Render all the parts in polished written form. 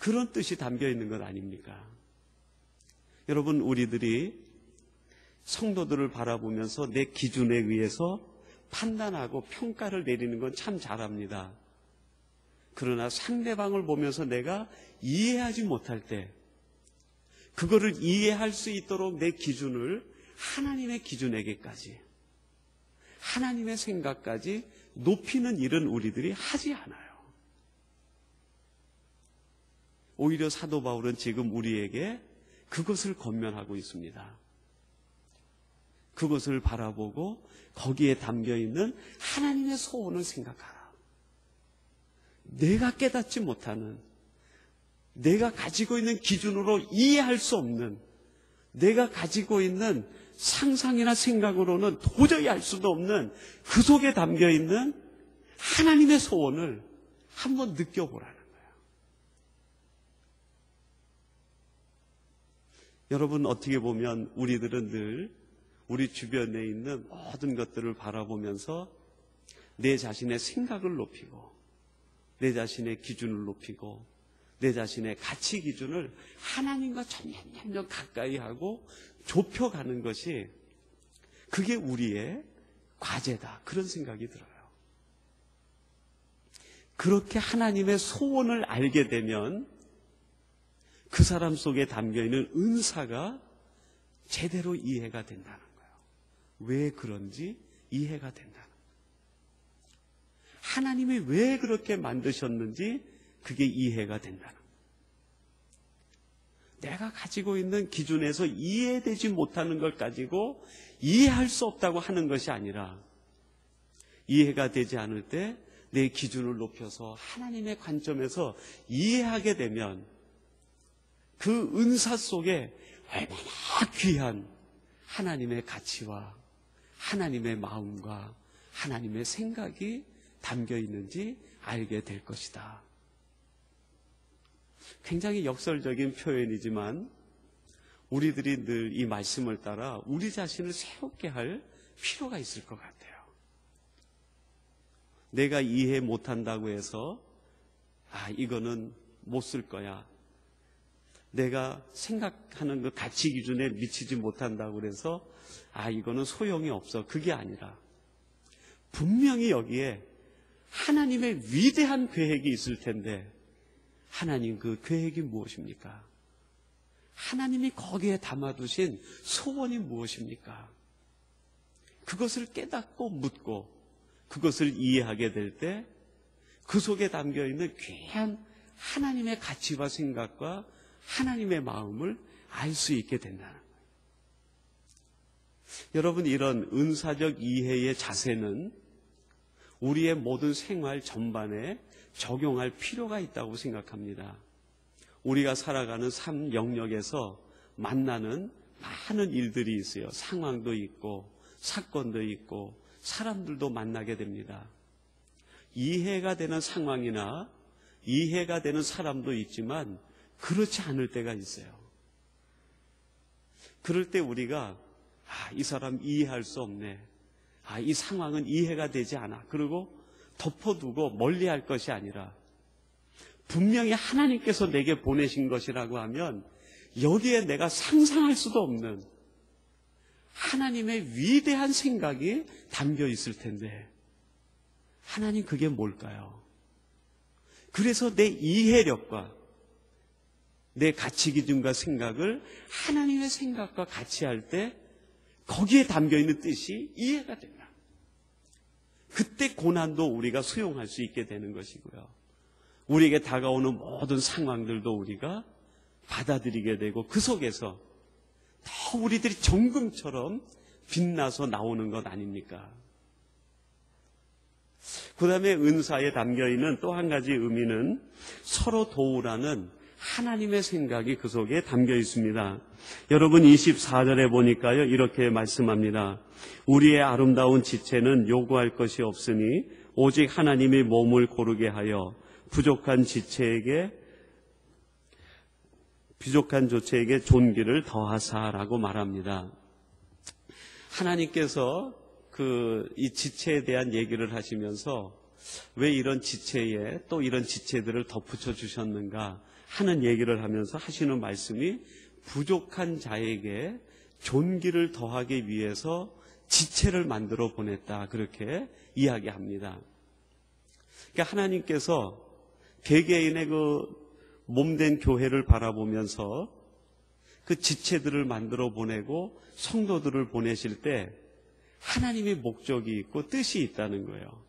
그런 뜻이 담겨 있는 것 아닙니까? 여러분, 우리들이 성도들을 바라보면서 내 기준에 의해서 판단하고 평가를 내리는 건 참 잘합니다. 그러나 상대방을 보면서 내가 이해하지 못할 때 그거를 이해할 수 있도록 내 기준을 하나님의 기준에게까지, 하나님의 생각까지 높이는 일은 우리들이 하지 않아요. 오히려 사도 바울은 지금 우리에게 그것을 권면하고 있습니다. 그것을 바라보고 거기에 담겨있는 하나님의 소원을 생각하라. 내가 깨닫지 못하는, 내가 가지고 있는 기준으로 이해할 수 없는, 내가 가지고 있는 상상이나 생각으로는 도저히 알 수도 없는 그 속에 담겨있는 하나님의 소원을 한번 느껴보라는 거예요. 여러분, 어떻게 보면 우리들은 늘 우리 주변에 있는 모든 것들을 바라보면서 내 자신의 생각을 높이고 내 자신의 기준을 높이고 내 자신의 가치 기준을 하나님과 점점 가까이 하고 좁혀가는 것이, 그게 우리의 과제다, 그런 생각이 들어요. 그렇게 하나님의 소원을 알게 되면 그 사람 속에 담겨있는 은사가 제대로 이해가 된다는 거예요. 왜 그런지 이해가 된다는 거예요. 하나님이 왜 그렇게 만드셨는지 그게 이해가 된다는 거예요. 내가 가지고 있는 기준에서 이해되지 못하는 걸 가지고 이해할 수 없다고 하는 것이 아니라, 이해가 되지 않을 때 내 기준을 높여서 하나님의 관점에서 이해하게 되면 그 은사 속에 얼마나 귀한 하나님의 가치와 하나님의 마음과 하나님의 생각이 담겨 있는지 알게 될 것이다. 굉장히 역설적인 표현이지만 우리들이 늘 이 말씀을 따라 우리 자신을 새롭게 할 필요가 있을 것 같아요. 내가 이해 못한다고 해서 이거는 못 쓸 거야, 내가 생각하는 그 가치 기준에 미치지 못한다고 그래서 이거는 소용이 없어, 그게 아니라 분명히 여기에 하나님의 위대한 계획이 있을 텐데, 하나님 그 계획이 무엇입니까? 하나님이 거기에 담아두신 소원이 무엇입니까? 그것을 깨닫고 묻고 그것을 이해하게 될 때 그 속에 담겨있는 귀한 하나님의 가치와 생각과 하나님의 마음을 알 수 있게 된다는 거예요. 여러분, 이런 은사적 이해의 자세는 우리의 모든 생활 전반에 적용할 필요가 있다고 생각합니다. 우리가 살아가는 삶 영역에서 만나는 많은 일들이 있어요. 상황도 있고 사건도 있고 사람들도 만나게 됩니다. 이해가 되는 상황이나 이해가 되는 사람도 있지만 그렇지 않을 때가 있어요. 그럴 때 우리가 이 사람 이해할 수 없네, 이 상황은 이해가 되지 않아, 그리고 덮어두고 멀리할 것이 아니라 분명히 하나님께서 내게 보내신 것이라고 하면 여기에 내가 상상할 수도 없는 하나님의 위대한 생각이 담겨 있을 텐데, 하나님 그게 뭘까요? 그래서 내 이해력과 내 가치 기준과 생각을 하나님의 생각과 같이 할 때 거기에 담겨있는 뜻이 이해가 된다. 그때 고난도 우리가 수용할 수 있게 되는 것이고요, 우리에게 다가오는 모든 상황들도 우리가 받아들이게 되고 그 속에서 더 우리들이 정금처럼 빛나서 나오는 것 아닙니까? 그 다음에 은사에 담겨있는 또 한 가지 의미는 서로 도우라는 하나님의 생각이 그 속에 담겨 있습니다. 여러분, 24절에 보니까요, 이렇게 말씀합니다. 우리의 아름다운 지체는 요구할 것이 없으니 오직 하나님이 몸을 고르게 하여 부족한 조체에게 존귀를 더하사라고 말합니다. 하나님께서 이 지체에 대한 얘기를 하시면서 왜 이런 지체에 또 이런 지체들을 덧붙여 주셨는가 하는 얘기를 하면서 하시는 말씀이 부족한 자에게 존귀를 더하기 위해서 지체를 만들어 보냈다, 그렇게 이야기합니다. 그러니까 하나님께서 개개인의 그 몸된 교회를 바라보면서 그 지체들을 만들어 보내고 성도들을 보내실 때 하나님의 목적이 있고 뜻이 있다는 거예요.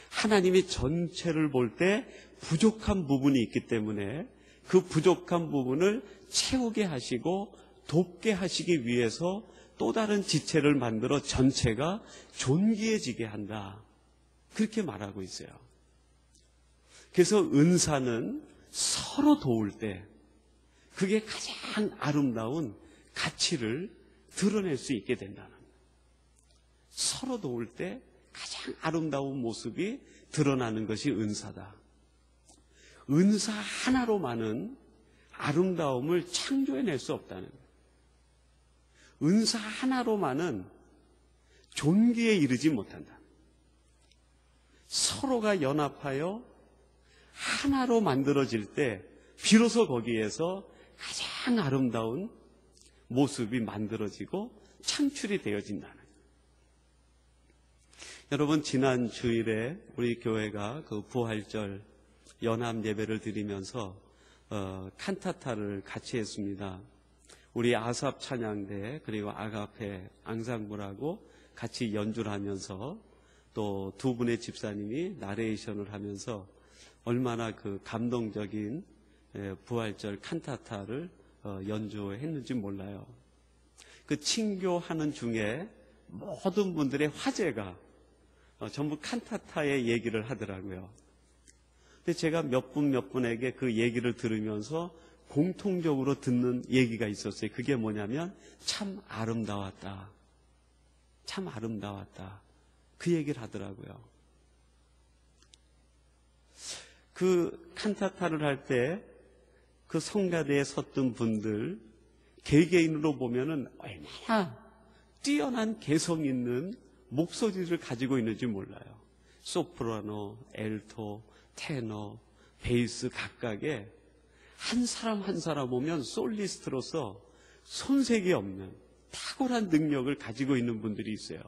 하나님이 전체를 볼 때 부족한 부분이 있기 때문에 그 부족한 부분을 채우게 하시고 돕게 하시기 위해서 또 다른 지체를 만들어 전체가 존귀해지게 한다, 그렇게 말하고 있어요. 그래서 은사는 서로 도울 때 그게 가장 아름다운 가치를 드러낼 수 있게 된다는 거예요. 서로 도울 때 가장 아름다운 모습이 드러나는 것이 은사다. 은사 하나로만은 아름다움을 창조해낼 수 없다는 거예요. 은사 하나로만은 존귀에 이르지 못한다. 서로가 연합하여 하나로 만들어질 때 비로소 거기에서 가장 아름다운 모습이 만들어지고 창출이 되어진다는 거예요. 여러분, 지난 주일에 우리 교회가 그 부활절 연합 예배를 드리면서 칸타타를 같이 했습니다. 우리 아삽 찬양대 그리고 아가페 앙상블하고 같이 연주를 하면서 또 두 분의 집사님이 나레이션을 하면서 얼마나 그 감동적인 부활절 칸타타를 연주했는지 몰라요. 그 친교하는 중에 모든 분들의 화제가 전부 칸타타의 얘기를 하더라고요. 근데 제가 몇 분에게 그 얘기를 들으면서 공통적으로 듣는 얘기가 있었어요. 그게 뭐냐면 참 아름다웠다. 참 아름다웠다. 그 얘기를 하더라고요. 그 칸타타를 할 때 그 성가대에 섰던 분들 개개인으로 보면은 얼마나 뛰어난 개성 있는 목소리를 가지고 있는지 몰라요. 소프라노, 엘토, 테너, 베이스 각각의 한 사람 한 사람 보면 솔리스트로서 손색이 없는 탁월한 능력을 가지고 있는 분들이 있어요.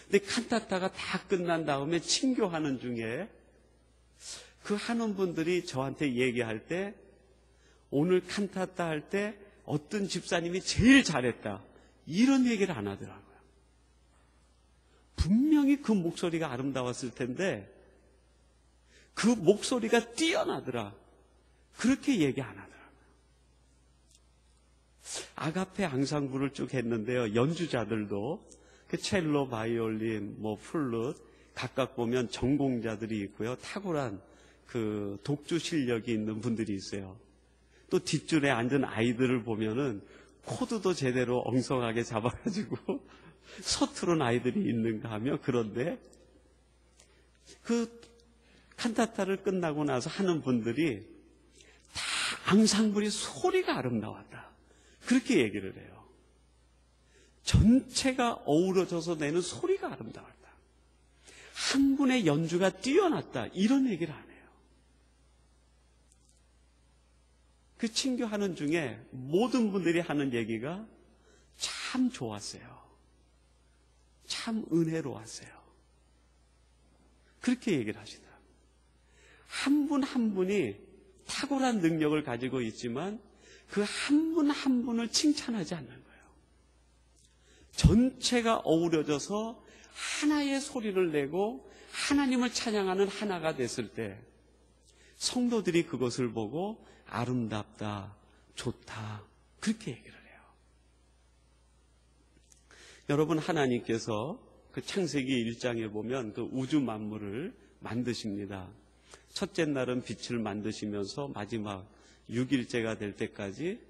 근데 칸타타가 다 끝난 다음에 친교하는 중에 그 하는 분들이 저한테 얘기할 때 오늘 칸타타 할 때 어떤 집사님이 제일 잘했다, 이런 얘기를 안 하더라고요. 분명히 그 목소리가 아름다웠을 텐데 그 목소리가 뛰어나더라, 그렇게 얘기 안 하더라고요. 아가페 앙상블을 쭉 했는데요. 연주자들도 그 첼로, 바이올린, 플룻 각각 보면 전공자들이 있고요. 탁월한 그 독주 실력이 있는 분들이 있어요. 또 뒷줄에 앉은 아이들을 보면은 코드도 제대로 엉성하게 잡아가지고 서투른 아이들이 있는가 하며, 그런데 그 칸타타를 끝나고 나서 하는 분들이 다 앙상블이 소리가 아름다웠다, 그렇게 얘기를 해요. 전체가 어우러져서 내는 소리가 아름다웠다, 한 분의 연주가 뛰어났다, 이런 얘기를 안 해요. 그 친교하는 중에 모든 분들이 하는 얘기가 참 좋았어요. 참 은혜로웠어요. 그렇게 얘기를 하시더라고요. 한 분 한 분이 탁월한 능력을 가지고 있지만 그 한 분 한 분을 칭찬하지 않는 거예요. 전체가 어우러져서 하나의 소리를 내고 하나님을 찬양하는 하나가 됐을 때 성도들이 그것을 보고 아름답다, 좋다, 그렇게 얘기를 해요. 여러분, 하나님께서 그 창세기 1장에 보면 그 우주 만물을 만드십니다. 첫째 날은 빛을 만드시면서 마지막 6일째가 될 때까지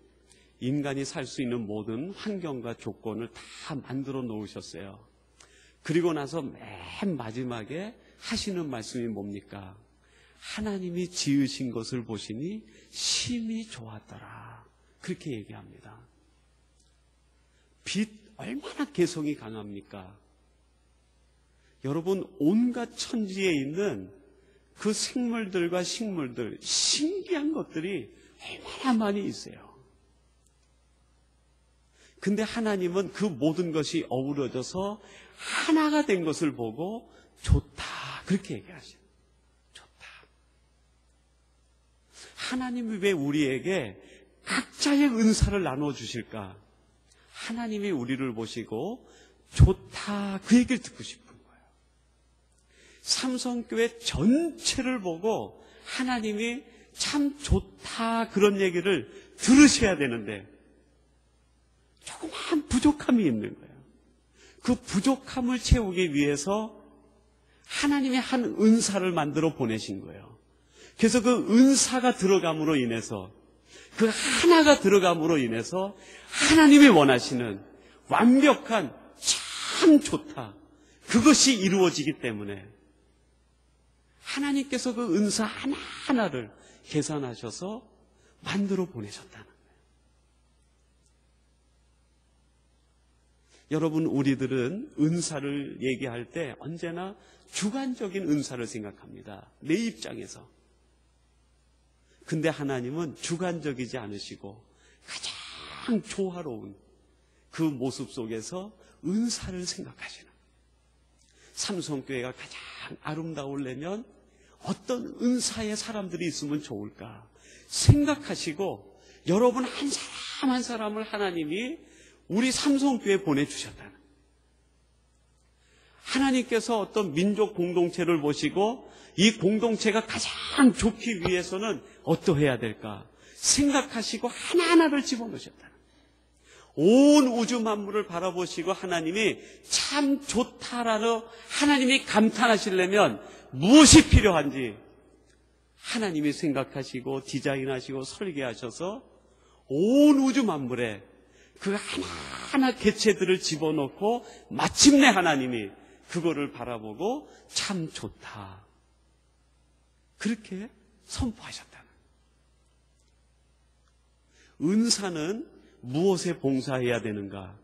인간이 살 수 있는 모든 환경과 조건을 다 만들어 놓으셨어요. 그리고 나서 맨 마지막에 하시는 말씀이 뭡니까? 하나님이 지으신 것을 보시니 심히 좋았더라, 그렇게 얘기합니다. 빛 얼마나 개성이 강합니까? 여러분, 온갖 천지에 있는 그 생물들과 식물들, 신기한 것들이 얼마나 많이 있어요. 근데 하나님은 그 모든 것이 어우러져서 하나가 된 것을 보고 좋다, 그렇게 얘기하셔요. 좋다. 하나님이 왜 우리에게 각자의 은사를 나눠 주실까? 하나님이 우리를 보시고 좋다, 그 얘기를 듣고 싶은 거예요. 삼성교회 전체를 보고 하나님이 참 좋다, 그런 얘기를 들으셔야 되는데 조그만 부족함이 있는 거예요. 그 부족함을 채우기 위해서 하나님이 한 은사를 만들어 보내신 거예요. 그래서 그 은사가 들어감으로 인해서, 그 하나가 들어감으로 인해서 하나님이 원하시는 완벽한 참 좋다, 그것이 이루어지기 때문에 하나님께서 그 은사 하나하나를 계산하셔서 만들어 보내셨다는 거예요. 여러분, 우리들은 은사를 얘기할 때 언제나 주관적인 은사를 생각합니다. 내 입장에서. 근데 하나님은 주관적이지 않으시고 가장 조화로운 그 모습 속에서 은사를 생각하시는 거예요. 삼성교회가 가장 아름다우려면 어떤 은사의 사람들이 있으면 좋을까 생각하시고, 여러분 한 사람 한 사람을 하나님이 우리 삼성교회에 보내주셨다는, 하나님께서 어떤 민족 공동체를 보시고 이 공동체가 가장 좋기 위해서는 어떠해야 될까 생각하시고 하나하나를 집어넣으셨다는, 온 우주 만물을 바라보시고 하나님이 참 좋다라는 하나님이 감탄하시려면 무엇이 필요한지 하나님이 생각하시고 디자인하시고 설계하셔서 온 우주 만물에 그 하나하나 개체들을 집어넣고 마침내 하나님이 그거를 바라보고 참 좋다, 그렇게 선포하셨다는. 은사는 무엇에 봉사해야 되는가?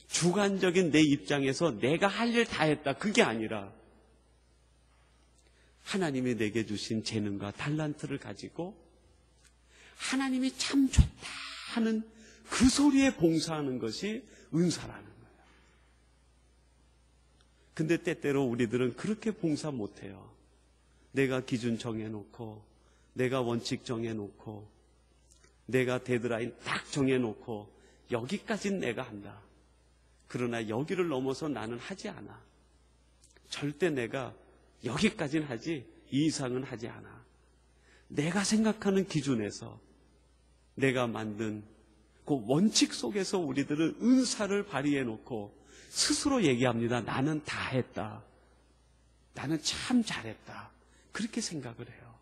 주관적인 내 입장에서 내가 할 일 다 했다, 그게 아니라 하나님이 내게 주신 재능과 달란트를 가지고 하나님이 참 좋다 하는 그 소리에 봉사하는 것이 은사라는 거예요. 근데 때때로 우리들은 그렇게 봉사 못해요. 내가 기준 정해놓고, 내가 원칙 정해놓고, 내가 데드라인 딱 정해놓고 여기까지는 내가 한다. 그러나 여기를 넘어서 나는 하지 않아. 절대 내가 여기까지는 하지 이 이상은 하지 않아. 내가 생각하는 기준에서 내가 만든 그 원칙 속에서 우리들은 은사를 발휘해놓고 스스로 얘기합니다. 나는 다 했다. 나는 참 잘했다. 그렇게 생각을 해요.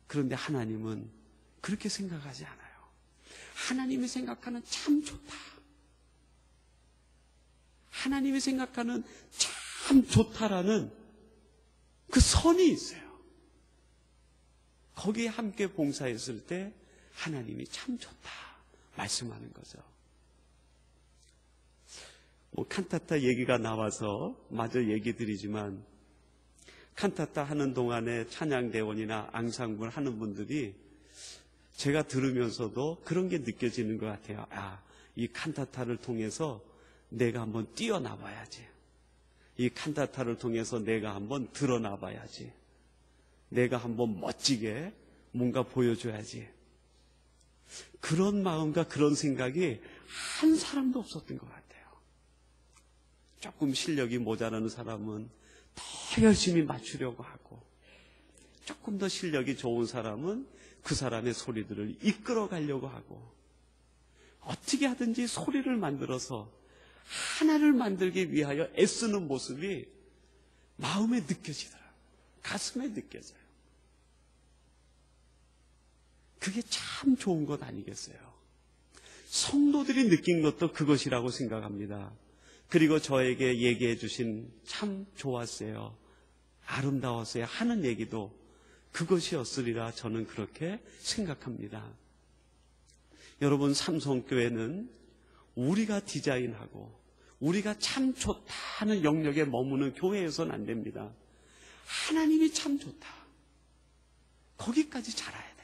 그런데 하나님은 그렇게 생각하지 않아요. 하나님이 생각하는 참 좋다, 하나님이 생각하는 참 좋다라는 그 선이 있어요. 거기에 함께 봉사했을 때 하나님이 참 좋다 말씀하는 거죠. 칸타타 얘기가 나와서 마저 얘기 드리지만, 칸타타 하는 동안에 찬양대원이나 앙상블 하는 분들이 제가 들으면서도 그런 게 느껴지는 것 같아요. 이 칸타타를 통해서 내가 한번 뛰어나봐야지. 이 칸타타를 통해서 내가 한번 드러나봐야지. 내가 한번 멋지게 뭔가 보여줘야지. 그런 마음과 그런 생각이 한 사람도 없었던 것 같아요. 조금 실력이 모자라는 사람은 더 열심히 맞추려고 하고, 조금 더 실력이 좋은 사람은 그 사람의 소리들을 이끌어 가려고 하고, 어떻게 하든지 소리를 만들어서 하나를 만들기 위하여 애쓰는 모습이 마음에 느껴지더라고요. 가슴에 느껴져요. 그게 참 좋은 것 아니겠어요? 성도들이 느낀 것도 그것이라고 생각합니다. 그리고 저에게 얘기해 주신 참 좋았어요, 아름다웠어요 하는 얘기도 그것이었으리라 저는 그렇게 생각합니다. 여러분, 삼성교회는 우리가 디자인하고 우리가 참 좋다는 영역에 머무는 교회에서는 안 됩니다. 하나님이 참 좋다. 거기까지 자라야 돼요.